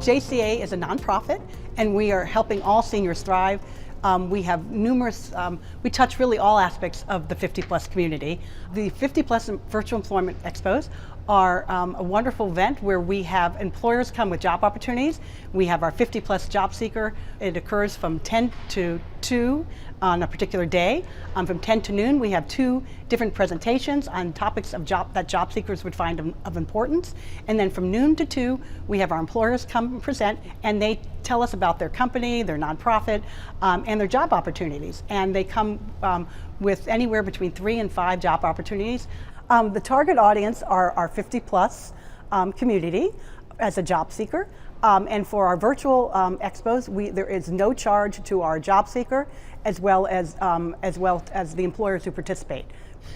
JCA is a nonprofit, and we are helping all seniors thrive. We have numerous, we touch really all aspects of the 50-plus community. The 50-plus virtual employment expos are a wonderful event where we have employers come with job opportunities. We have our 50-plus job seeker. It occurs from 10 to 2 on a particular day. From 10 to noon, we have 2 different presentations on topics of that job seekers would find of importance. And then from noon to 2, we have our employers come and present, and they tell us about their company, their nonprofit, and their job opportunities. And they come with anywhere between 3 and 5 job opportunities. The target audience are our 50-plus community as a job seeker. And for our virtual expos, there is no charge to our job seeker as well as the employers who participate.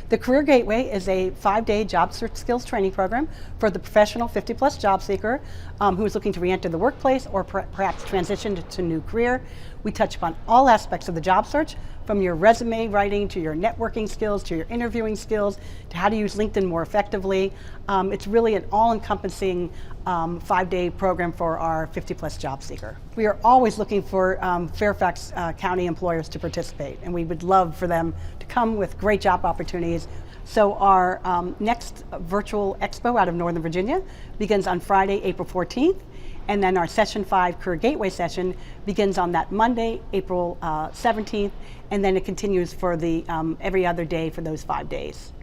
The Career Gateway is a 5-day job search skills training program for the professional 50-plus job seeker who is looking to re-enter the workplace or perhaps transition to a new career. We touch upon all aspects of the job search, from your resume writing to your networking skills to your interviewing skills to how to use LinkedIn more effectively. It's really an all-encompassing 5-day program for our 50-plus job seeker. We are always looking for Fairfax County employers to participate, and we would love for them to come with great job opportunities. So our next virtual expo out of Northern Virginia begins on Friday, April 14th. And then our Session 5 Career Gateway session begins on that Monday, April 17th, and then it continues for the every other day for those 5 days.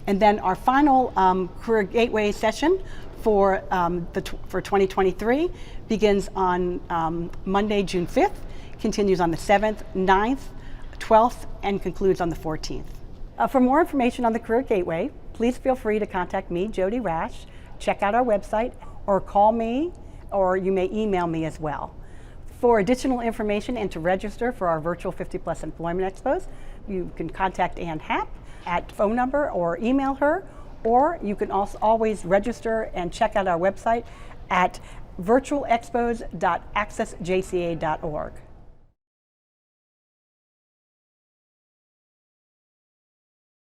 And then our final Career Gateway session for 2023 begins on Monday, June 5th, continues on the 7th, 9th, 12th, and concludes on the 14th. For more information on the Career Gateway, please feel free to contact me, Jody Rash, check out our website, or call me, or you may email me as well. For additional information and to register for our virtual 50-plus employment expos, you can contact Ann Happ at phone number or email her, or you can also always register and check out our website at virtualexpos.accessjca.org.